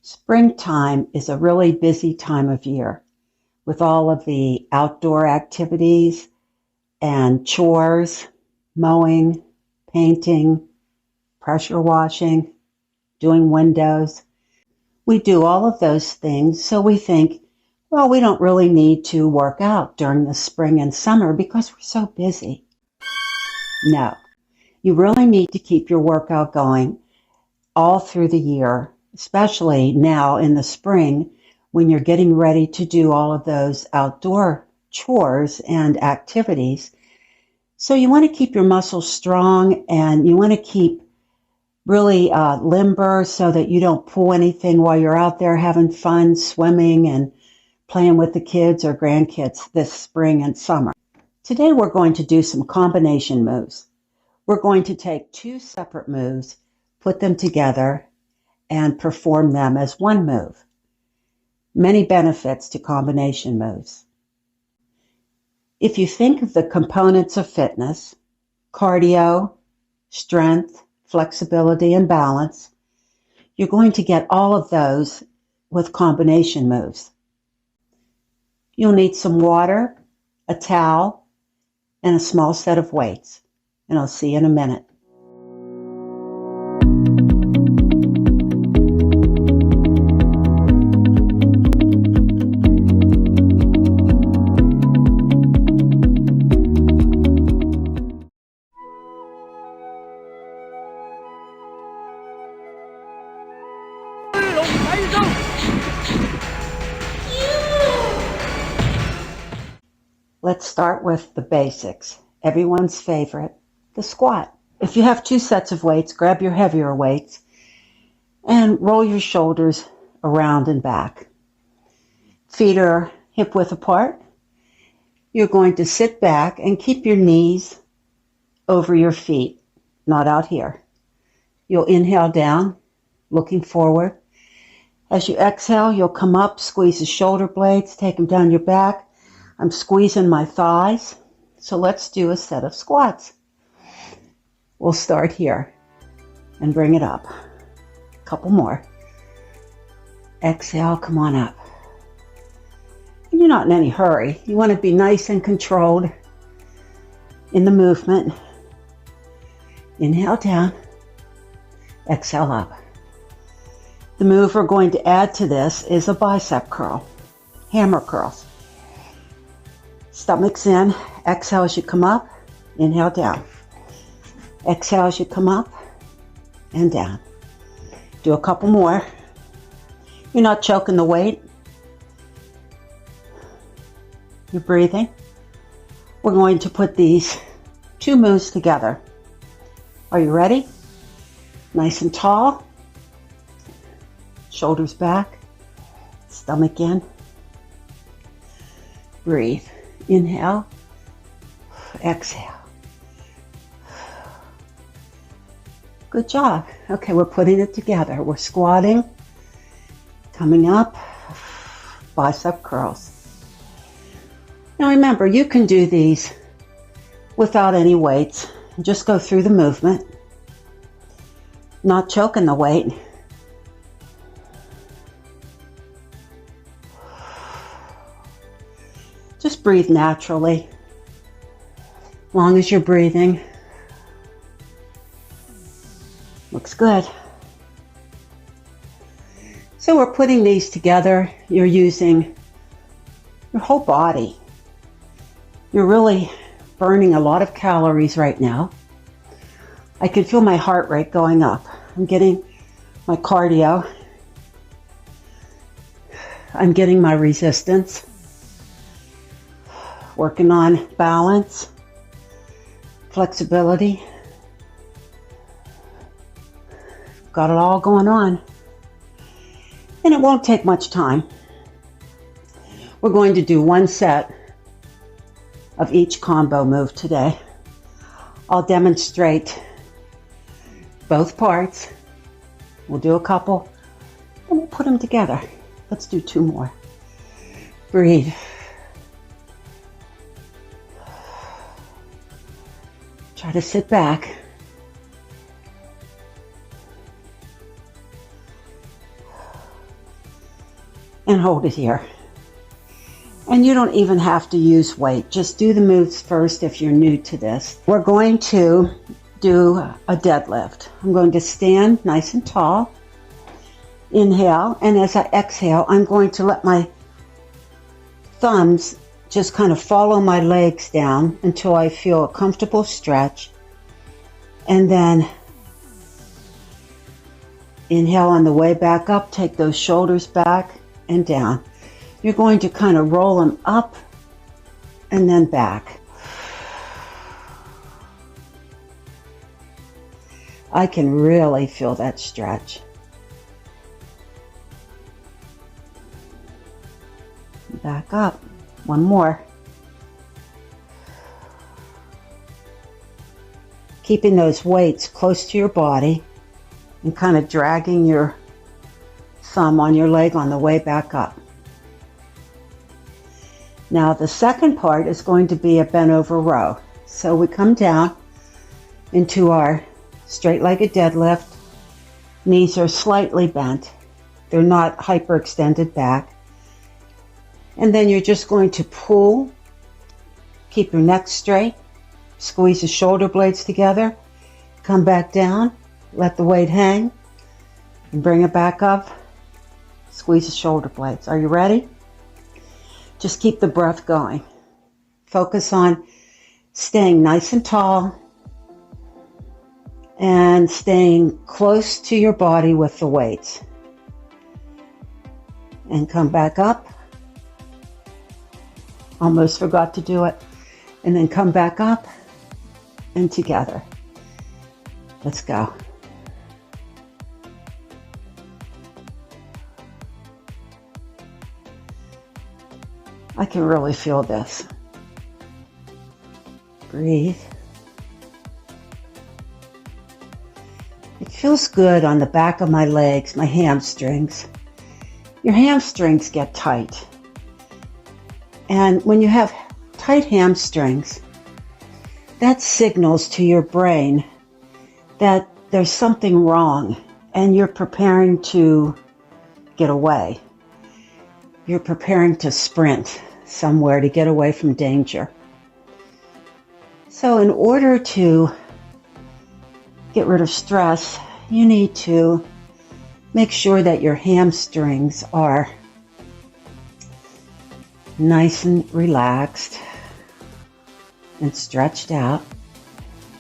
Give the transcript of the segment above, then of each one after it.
Springtime is a really busy time of year with all of the outdoor activities and chores, mowing, painting, pressure washing, doing windows. We do all of those things, so we think, well, we don't really need to work out during the spring and summer because we're so busy. No, you really need to keep your workout going all through the year, especially now in the spring when you're getting ready to do all of those outdoor chores and activities. So you want to keep your muscles strong and you want to keep really limber so that you don't pull anything while you're out there having fun swimming and playing with the kids or grandkids this spring and summer. Today we're going to do some combination moves. We're going to take two separate moves, put them together, and perform them as one move. Many benefits to combination moves. If you think of the components of fitness, cardio, strength, flexibility, and balance, you're going to get all of those with combination moves. You'll need some water, a towel, and a small set of weights. And I'll see you in a minute. Let's start with the basics. Everyone's favorite, the squat. If you have two sets of weights, grab your heavier weights and roll your shoulders around and back. Feet are hip width apart. You're going to sit back and keep your knees over your feet, not out here. You'll inhale down, looking forward. As you exhale, you'll come up, squeeze the shoulder blades, take them down your back. I'm squeezing my thighs. So let's do a set of squats. We'll start here and bring it up. A couple more. Exhale, come on up. And you're not in any hurry. You want to be nice and controlled in the movement. Inhale down. Exhale up. The move we're going to add to this is a bicep curl. Hammer curls. Stomach's in. Exhale as you come up. Inhale down. Exhale as you come up and down. Do a couple more. You're not choking the weight. You're breathing. We're going to put these two moves together. Are you ready? Nice and tall. Shoulders back. Stomach in. Breathe. Inhale. Exhale. Good job. Okay, we're putting it together. We're squatting, coming up, bicep curls. Now remember, you can do these without any weights. Just go through the movement, not choking the weight. Just breathe naturally. As long as you're breathing. Looks good. So we're putting these together. You're using your whole body. You're really burning a lot of calories right now. I can feel my heart rate going up. I'm getting my cardio. I'm getting my resistance. Working on balance, flexibility. Got it all going on. And it won't take much time. We're going to do one set of each combo move today. I'll demonstrate both parts. We'll do a couple, and we'll put them together. Let's do two more. Breathe. Try to sit back. and hold it here. And you don't even have to use weight. Just do the moves first if you're new to this. We're going to do a deadlift. I'm going to stand nice and tall. Inhale, and as I exhale, I'm going to let my thumbs just kind of follow my legs down until I feel a comfortable stretch. And then inhale on the way back up, take those shoulders back and down. You're going to kind of roll them up and then back. I can really feel that stretch. Back up. One more. Keeping those weights close to your body and kind of dragging your thumb on your leg on the way back up. Now the second part is going to be a bent over row. So we come down into our straight-legged deadlift. Knees are slightly bent. They're not hyperextended back. And then you're just going to pull, keep your neck straight, squeeze the shoulder blades together, come back down, let the weight hang, and bring it back up, squeeze the shoulder blades. Are you ready? Just keep the breath going. Focus on staying nice and tall and staying close to your body with the weights. And come back up. Almost forgot to do it. And then come back up and together. Let's go. I can really feel this. Breathe. It feels good on the back of my legs, my hamstrings. Your hamstrings get tight. And when you have tight hamstrings, that signals to your brain that there's something wrong and you're preparing to get away. You're preparing to sprint somewhere to get away from danger. So in order to get rid of stress, you need to make sure that your hamstrings are nice and relaxed and stretched out.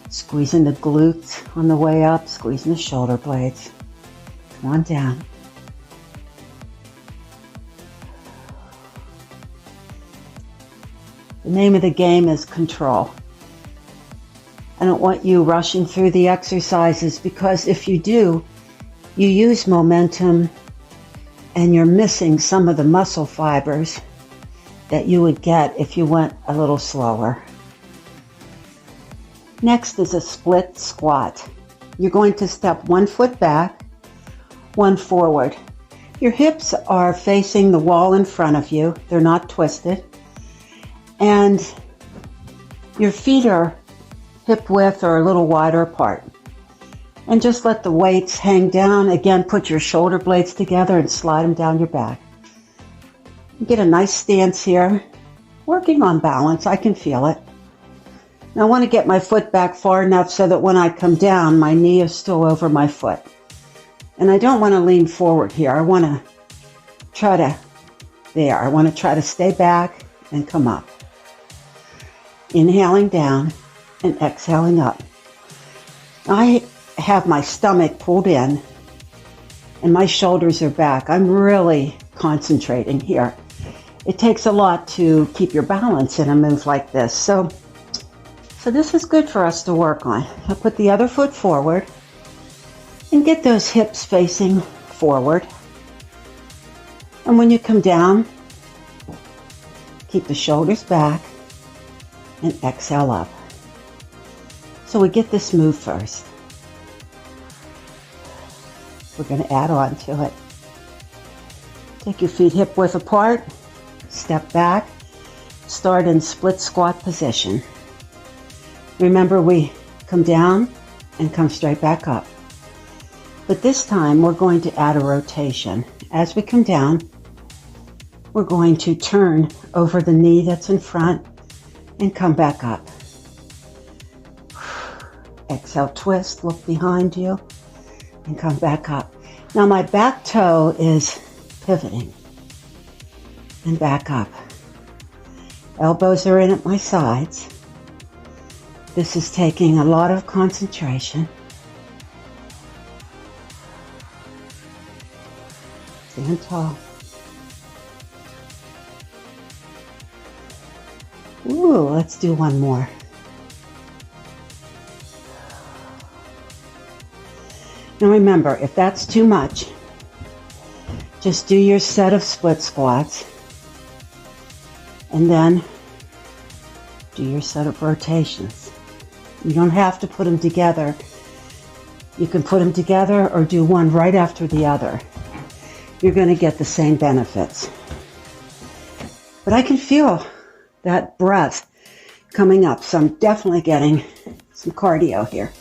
Squeezing the glutes on the way up, squeezing the shoulder blades. Come on down. The name of the game is control. I don't want you rushing through the exercises, because if you do, you use momentum and you're missing some of the muscle fibers that you would get if you went a little slower. Next is a split squat. You're going to step 1 foot back, 1 forward. Your hips are facing the wall in front of you. They're not twisted. And your feet are hip width or a little wider apart. And just let the weights hang down. Again, put your shoulder blades together and slide them down your back. Get a nice stance here. Working on balance, I can feel it. Now I want to get my foot back far enough so that when I come down, my knee is still over my foot. And I don't want to lean forward here. I want to try to stay back and come up. Inhaling down and exhaling up. I have my stomach pulled in and my shoulders are back. I'm really concentrating here. It takes a lot to keep your balance in a move like this. So this is good for us to work on. I'll put the other foot forward and get those hips facing forward. And when you come down, keep the shoulders back and exhale up. So we get this move first. We're going to add on to it. Take your feet hip width apart, step back, start in split squat position. Remember, we come down and come straight back up. But this time we're going to add a rotation. As we come down, we're going to turn over the knee that's in front and come back up. Exhale, twist, look behind you, and come back up. Now my back toe is pivoting and back up. Elbows are in at my sides. This is taking a lot of concentration. Stand tall. Ooh, let's do one more. Now remember, if that's too much, just do your set of split squats and then do your set of rotations. You don't have to put them together. You can put them together or do one right after the other. You're going to get the same benefits. But I can feel that breath coming up, so I'm definitely getting some cardio here.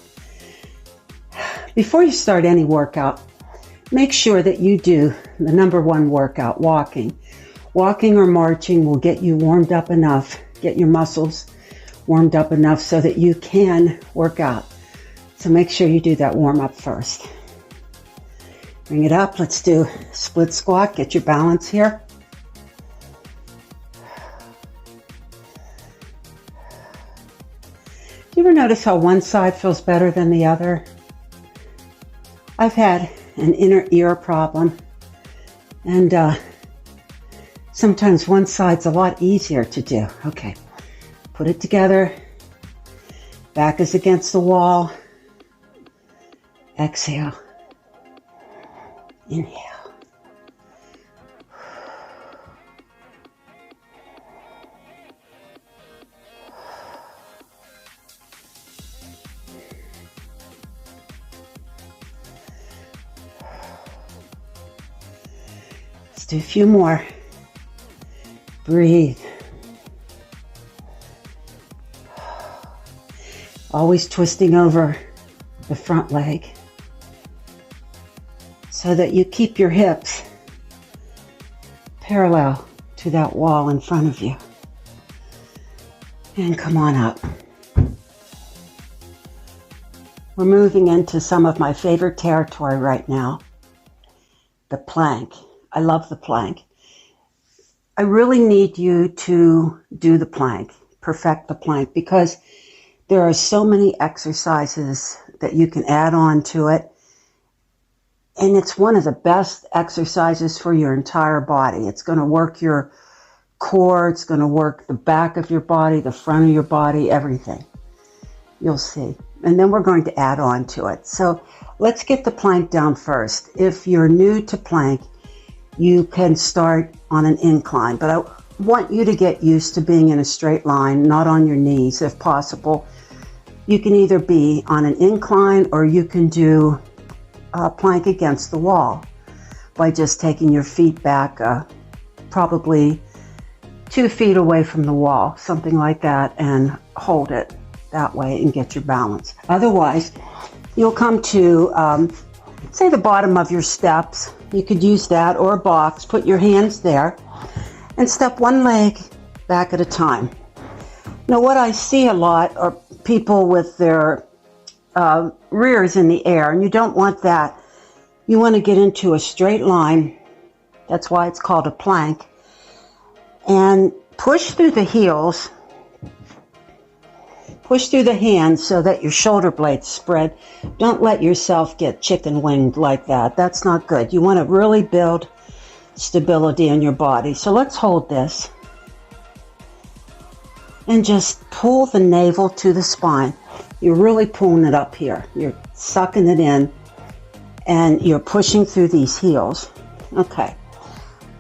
Before you start any workout, make sure that you do the number one workout, walking. Walking or marching will get you warmed up enough, get your muscles warmed up enough so that you can work out. So make sure you do that warm up first. Bring it up. Let's do split squat. Get your balance here. Do you ever notice how one side feels better than the other? I've had an inner ear problem, and sometimes one side's a lot easier to do. Okay, put it together. Back is against the wall. Exhale. Inhale. Let's do a few more. Breathe. Always twisting over the front leg so that you keep your hips parallel to that wall in front of you. And come on up. We're moving into some of my favorite territory right now, the plank. I love the plank. I really need you to do the plank, perfect the plank, because there are so many exercises that you can add on to it. And it's one of the best exercises for your entire body. It's going to work your core. It's going to work the back of your body, the front of your body, everything. You'll see. And then we're going to add on to it. So let's get the plank down first. If you're new to plank, you can start on an incline, but I want you to get used to being in a straight line, not on your knees if possible. You can either be on an incline or you can do a plank against the wall by just taking your feet back probably 2 feet away from the wall, something like that, and hold it that way and get your balance. Otherwise, you'll come to, say, the bottom of your steps. You could use that or a box. Put your hands there and step one leg back at a time. Now, what I see a lot are people with their rears in the air, and you don't want that. You want to get into a straight line. That's why it's called a plank. And push through the heels. Push through the hands so that your shoulder blades spread. Don't let yourself get chicken winged like that. That's not good. You want to really build stability in your body. So let's hold this. And just pull the navel to the spine. You're really pulling it up here. You're sucking it in. And you're pushing through these heels. Okay.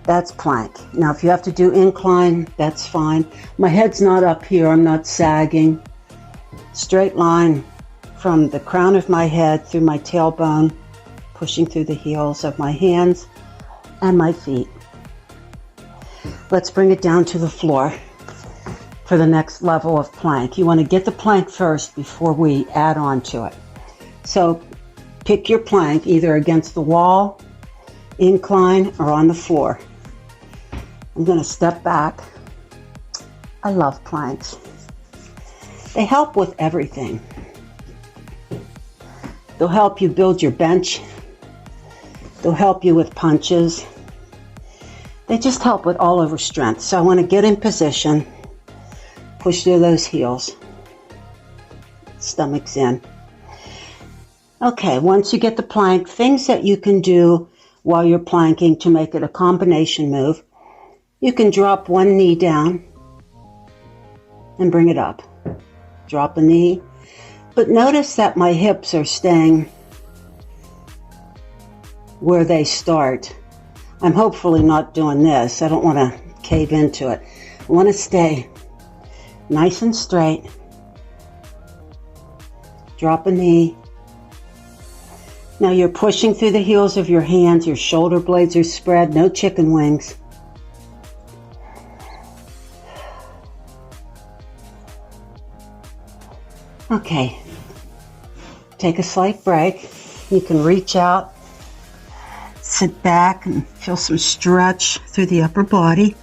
That's plank. Now, if you have to do incline, that's fine. My head's not up here. I'm not sagging. Straight line from the crown of my head through my tailbone, pushing through the heels of my hands and my feet. Let's bring it down to the floor for the next level of plank. You want to get the plank first before we add on to it. So pick your plank either against the wall, incline, or on the floor. I'm going to step back. I love planks. They help with everything. They'll help you build your bench. They'll help you with punches. They just help with all over strength. So I want to get in position, push through those heels, stomach's in. Okay, once you get the plank, things that you can do while you're planking to make it a combination move. You can drop one knee down and bring it up. Drop a knee. But notice that my hips are staying where they start. I'm hopefully not doing this. I don't want to cave into it. I want to stay nice and straight. Drop a knee. Now you're pushing through the heels of your hands. Your shoulder blades are spread. No chicken wings. Okay. Take a slight break. You can reach out, sit back, and feel some stretch through the upper body.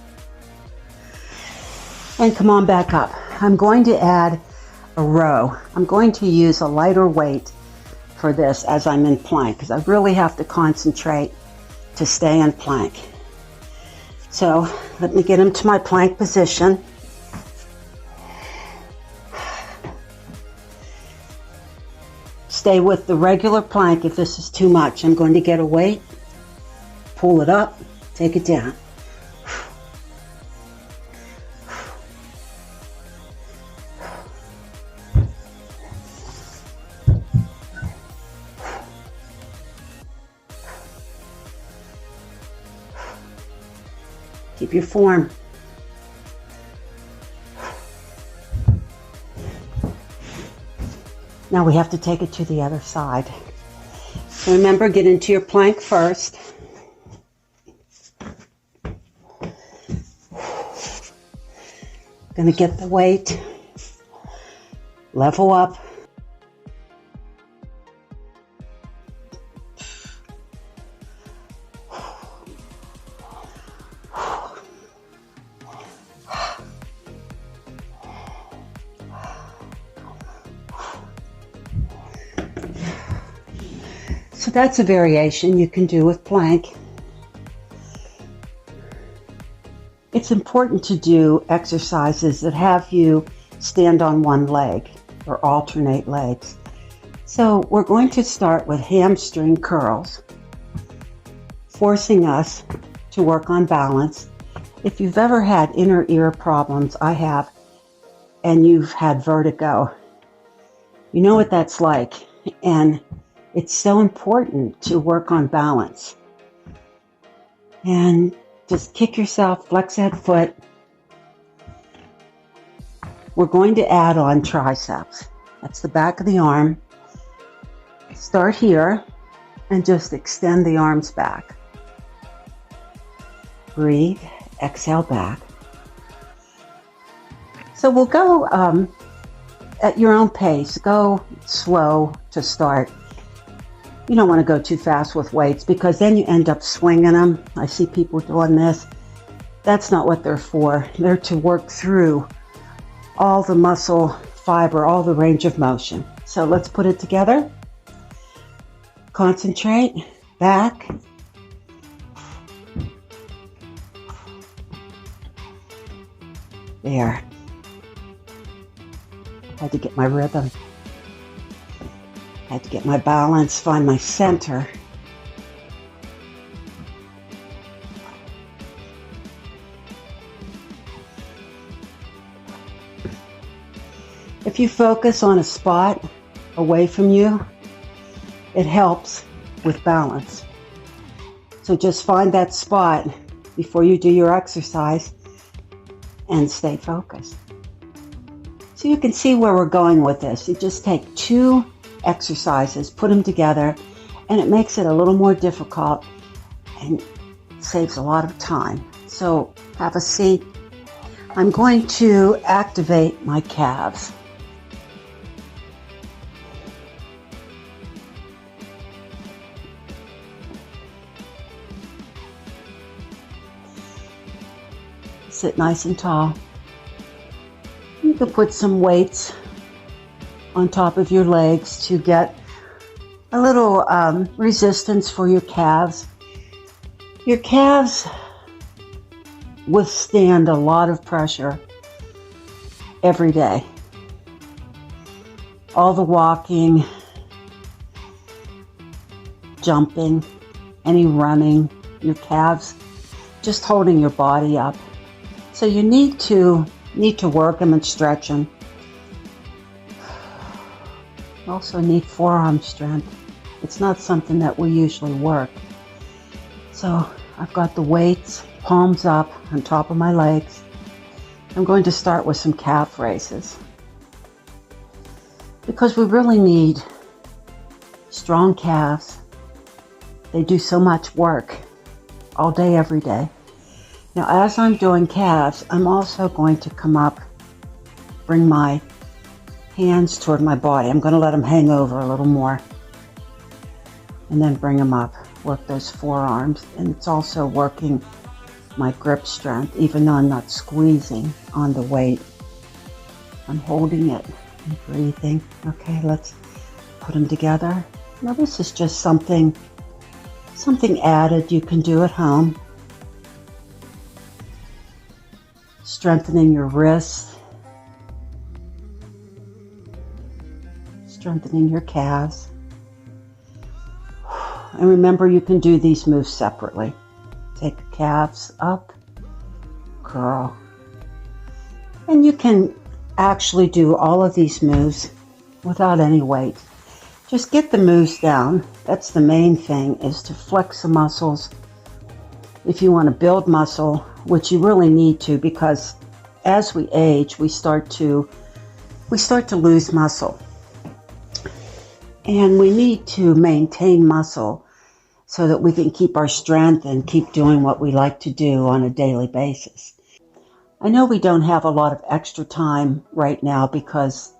And come on back up. I'm going to add a row. I'm going to use a lighter weight for this as I'm in plank because I really have to concentrate to stay in plank. So let me get into my plank position. Stay with the regular plank if this is too much. I'm going to get a weight, pull it up, take it down. Keep your form. Now we have to take it to the other side. So remember, get into your plank first. Gonna get the weight, level up. So that's a variation you can do with plank. It's important to do exercises that have you stand on one leg or alternate legs. So we're going to start with hamstring curls, forcing us to work on balance. If you've ever had inner ear problems, I have, and you've had vertigo, you know what that's like. And it's so important to work on balance. And just kick yourself, flex that foot. We're going to add on triceps. That's the back of the arm. Start here and just extend the arms back. Breathe, exhale back. So we'll go at your own pace. Go slow to start. You don't want to go too fast with weights because then you end up swinging them. I see people doing this. That's not what they're for. They're to work through all the muscle fiber, all the range of motion. So let's put it together. Concentrate, back. There. Had to get my rhythm. Had to get my balance, find my center. If you focus on a spot away from you, it helps with balance. So just find that spot before you do your exercise and stay focused. So you can see where we're going with this. You just take two exercises, put them together, and it makes it a little more difficult and saves a lot of time. So have a seat. I'm going to activate my calves. Sit nice and tall. You can put some weights on top of your legs to get a little resistance for your calves. Your calves withstand a lot of pressure every day. All the walking, jumping, any running, your calves just holding your body up. So you need to work them and stretch them. You also need forearm strength. It's not something that we usually work. So I've got the weights, palms up on top of my legs. I'm going to start with some calf raises, because we really need strong calves. They do so much work all day, every day. Now, as I'm doing calves, I'm also going to come up, bring my hands toward my body. I'm going to let them hang over a little more, and then bring them up, work those forearms. And it's also working my grip strength, even though I'm not squeezing on the weight. I'm holding it and breathing. Okay, let's put them together. Now, this is just something added you can do at home. Strengthening your wrists, strengthening your calves. And remember, you can do these moves separately. Take the calves up, curl. And you can actually do all of these moves without any weight. Just get the moves down. That's the main thing, is to flex the muscles. If you want to build muscle, which you really need to, because as we age, we start to lose muscle. And we need to maintain muscle so that we can keep our strength and keep doing what we like to do on a daily basis. I know we don't have a lot of extra time right now because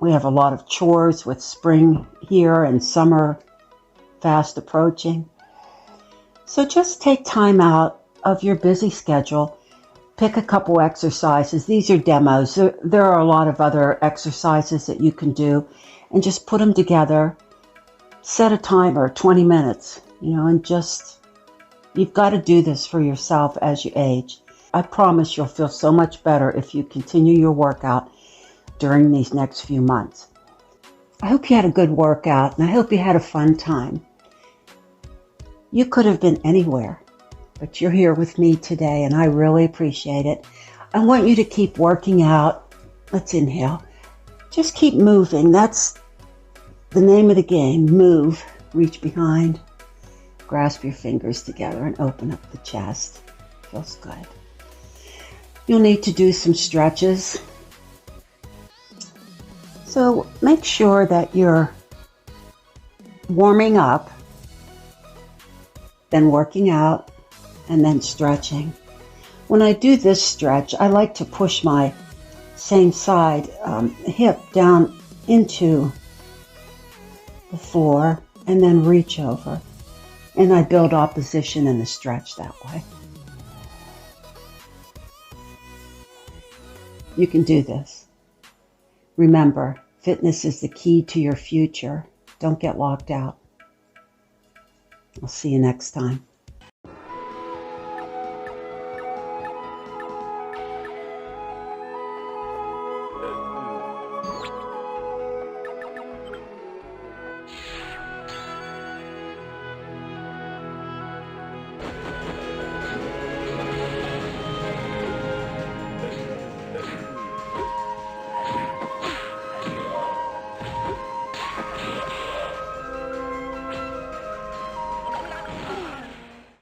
we have a lot of chores with spring here and summer fast approaching. So just take time out of your busy schedule. Pick a couple exercises. These are demos. There are a lot of other exercises that you can do, and just put them together. Set a timer, 20 minutes, and just, you've got to do this for yourself as you age. I promise you'll feel so much better if you continue your workout during these next few months. I hope you had a good workout, and I hope you had a fun time. You could have been anywhere, but you're here with me today, and I really appreciate it. I want you to keep working out. Let's inhale. Just keep moving. That's the name of the game. Move. Reach behind. Grasp your fingers together and open up the chest. Feels good. You'll need to do some stretches. So make sure that you're warming up, then working out, and then stretching. When I do this stretch, I like to push my same side hip down into the floor and then reach over. And I build opposition in the stretch that way. You can do this. Remember, fitness is the key to your future. Don't get locked out. I'll see you next time.